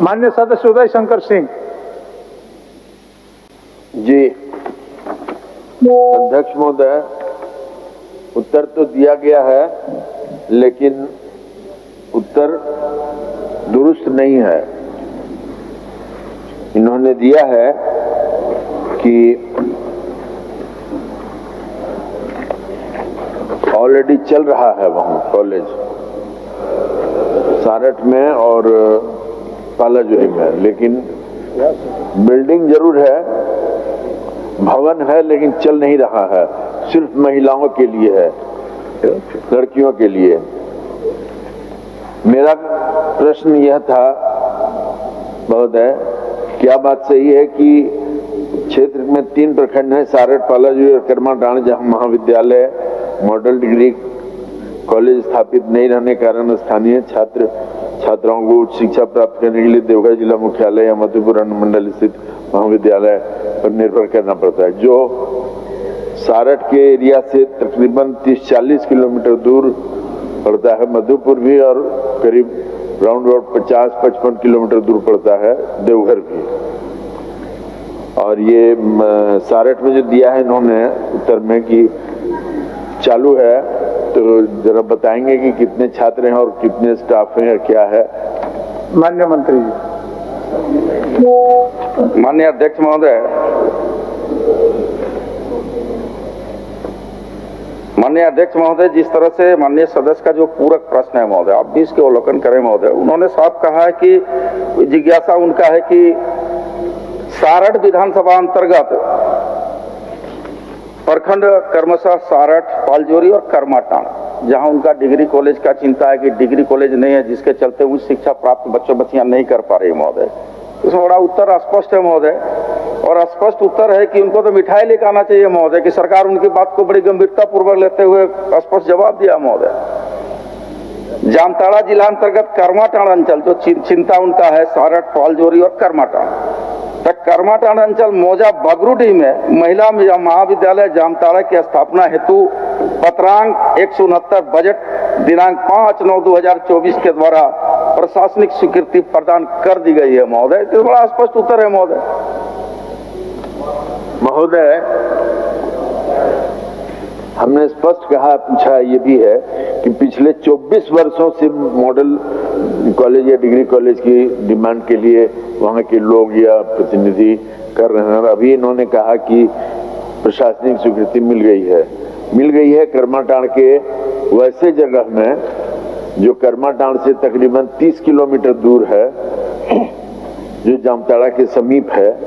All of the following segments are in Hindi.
माननीय सदस्य उदय शंकर सिंह जी। अध्यक्ष महोदय, उत्तर तो दिया गया है लेकिन उत्तर दुरुस्त नहीं है। इन्होंने दिया है कि ऑलरेडी चल रहा है वहाँ कॉलेज सारठ में और पालाजुरी में, लेकिन बिल्डिंग जरूर है, भवन है, लेकिन चल नहीं रहा है। सिर्फ महिलाओं के लिए है, लड़कियों के लिए। मेरा प्रश्न यह था महोदय, क्या बात सही है कि क्षेत्र में 3 प्रखंड हैं, सारठ, पालाजुरी और करमाटांड़, जहां महाविद्यालय मॉडल डिग्री कॉलेज स्थापित नहीं रहने के कारण स्थानीय छात्राओं को उच्च शिक्षा प्राप्त करने के लिए देवघर जिला मुख्यालय या मधुपुर अनुमंडल स्थित महाविद्यालय पर निर्भर करना पड़ता है, जो सारठ के एरिया से तकरीबन 30-40 किलोमीटर दूर पड़ता है। मधुपुर भी और करीब राउंड अबाउट 50-55 किलोमीटर दूर पड़ता है देवघर भी। और ये सारठ में जो दिया है इन्होंने उत्तर में कि चालू है, तो जरा बताएंगे कि कितने छात्र हैं और कितने स्टाफ हैं, क्या है? माननीय मंत्री जी। माननीय अध्यक्ष महोदय, जिस तरह से माननीय सदस्य का जो पूरक प्रश्न है महोदय, आप भी इसके अवलोकन करें महोदय। उन्होंने साफ कहा है कि जिज्ञासा उनका है कि सारठ विधानसभा अंतर्गत प्रखंड क्रमशः सारठ, पालजोरी और करमाटांड़, जहां उनका डिग्री कॉलेज का चिंता है कि डिग्री कॉलेज नहीं है, जिसके चलते उच्च शिक्षा प्राप्त बच्चियां नहीं कर पा रही महोदय। इसमें बड़ा उत्तर स्पष्ट है महोदय, और स्पष्ट उत्तर है कि उनको तो मिठाई लेकर आना चाहिए महोदय, कि सरकार उनकी बात को बड़ी गंभीरता पूर्वक लेते हुए स्पष्ट जवाब दिया महोदय। जामताड़ा जिला अंतर्गत करमाटांड़ अंचल, जो चिंता उनका है सारठ, पालजोरी और करमाटांड़, करमाटांड़ अंचल मौजा बगरूडी में महिला महाविद्यालय जामताड़ा की स्थापना हेतु पत्रांक 169 बजट दिनांक 5/9/2024 के द्वारा प्रशासनिक स्वीकृति प्रदान कर दी गई है महोदय। तो बड़ा स्पष्ट उत्तर है महोदय। महोदय, हमने स्पष्ट कहा, पूछा ये भी है कि पिछले 24 वर्षों से मॉडल कॉलेज या डिग्री कॉलेज की डिमांड के लिए वहाँ के लोग या प्रतिनिधि कर रहे हैं, और अभी इन्होंने कहा कि प्रशासनिक स्वीकृति मिल गई है करमाटांड़ के वैसे जगह में जो करमाटांड़ से तकरीबन 30 किलोमीटर दूर है, जो जामताड़ा के समीप है।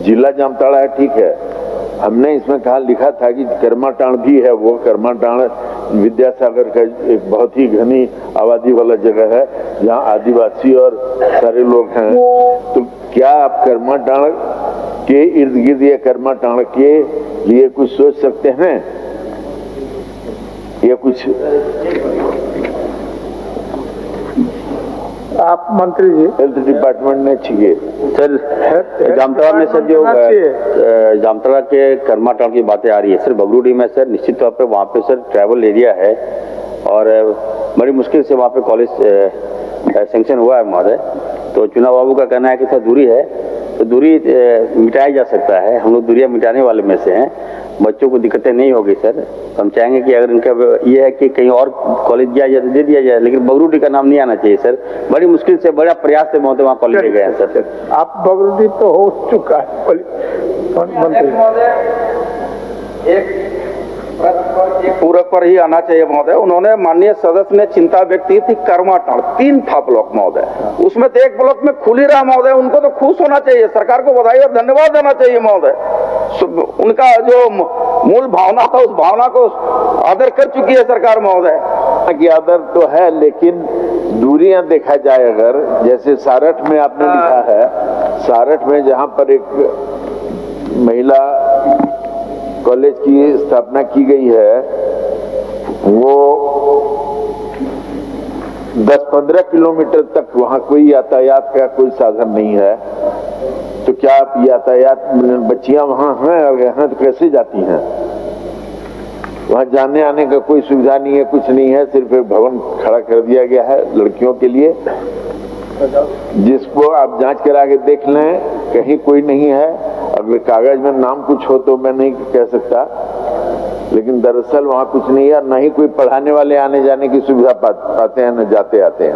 जिला जामताड़ा है, ठीक है। हमने इसमें कहा, लिखा था कि करमाटांड़ भी है, वो करमाटांड़ विद्यासागर का एक बहुत ही घनी आबादी वाला जगह है, जहाँ आदिवासी और सारे लोग हैं। तो क्या आप करमाटांड़ के इर्द गिर्द या करमाटांड़ के लिए कुछ सोच सकते हैं या कुछ? आप मंत्री जी। हेल्थ डिपार्टमेंट ने चाहिए सर। जामताड़ा में सर जो जामताड़ा के करमाटांड़ की बातें आ रही है सर, बगरूडी में सर निश्चित तौर पे वहाँ पे सर ट्रैवल एरिया है और बड़ी मुश्किल से वहाँ पे कॉलेज सैंक्शन हुआ है महोदय। तो चुनाव बाबू का कहना है कि सर दूरी है, तो दूरी मिटाया जा सकता है। हम लोग दूरियां मिटाने वाले में से हैं, बच्चों को दिक्कतें नहीं होगी सर। हम चाहेंगे कि अगर इनका ये है कि कहीं और कॉलेज दिया जाए तो दे दिया जाए, लेकिन बगरूडी का नाम नहीं आना चाहिए सर। बड़ी मुश्किल से, बड़ा प्रयास से महोदय वहाँ कॉलेज ले गए हैं सर। आप बगरूडी तो हो चुका है मंत्री। पूरक पर ही आना चाहिए महोदय। उन्होंने माननीय सदस्य ने चिंता व्यक्त की थी करमाटांड़, 3 था ब्लॉक महोदय, उसमें तो एक ब्लॉक में खुल ही रहा महोदय। उनको तो खुश होना चाहिए, सरकार को बधाई और धन्यवाद देना चाहिए महोदय। उनका जो मूल भावना था, उस भावना को आदर कर चुकी है सरकार महोदय। की आदर तो है, लेकिन दूरियां देखा जाए अगर, जैसे सारठ में आपने लिखा है, सारठ में जहां पर एक महिला कॉलेज की स्थापना की गई है, वो 10-15 किलोमीटर तक वहां कोई यातायात का कोई साधन नहीं है। तो क्या आप यातायात, बच्चियां वहां हैं और यहाँ तो कैसे जाती हैं? वहां जाने आने का कोई सुविधा नहीं है, कुछ नहीं है, सिर्फ एक भवन खड़ा कर दिया गया है लड़कियों के लिए। जिसको आप जांच करा के देख लें, कहीं कोई नहीं है। अगर कागज में नाम कुछ हो तो मैं नहीं कह सकता, लेकिन दरअसल वहाँ कुछ नहीं है। न ही कोई पढ़ाने वाले आने जाने की सुविधा पाते हैं, न जाते आते हैं।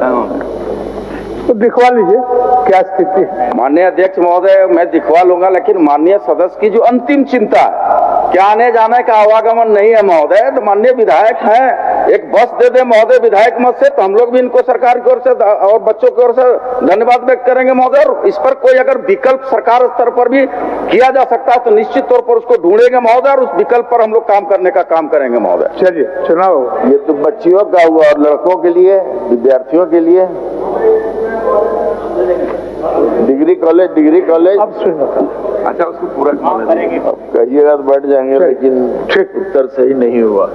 तो दिखवा लीजिए क्या स्थिति है। माननीय अध्यक्ष महोदय, मैं दिखवा लूंगा, लेकिन माननीय सदस्य की जो अंतिम चिंता है, क्या आने जाने का आवागमन नहीं है महोदय, तो माननीय विधायक हैं, एक बस दे दे महोदय विधायक मत से, तो हम लोग भी इनको सरकार की ओर से और बच्चों की ओर से धन्यवाद व्यक्त करेंगे महोदय। और इस पर कोई अगर विकल्प सरकार स्तर पर भी किया जा सकता है तो निश्चित तौर पर उसको ढूंढेंगे महोदय, और उस विकल्प पर हम लोग काम करने का काम करेंगे महोदय। चलिए चुनाव होगा। ये तो बच्चियों का हुआ, और लड़कों के लिए, विद्यार्थियों के लिए डिग्री कॉलेज अब सुनो, अच्छा, उसको पूरा अब कहिएगा तो बैठ जाएंगे, लेकिन उत्तर सही नहीं हुआ।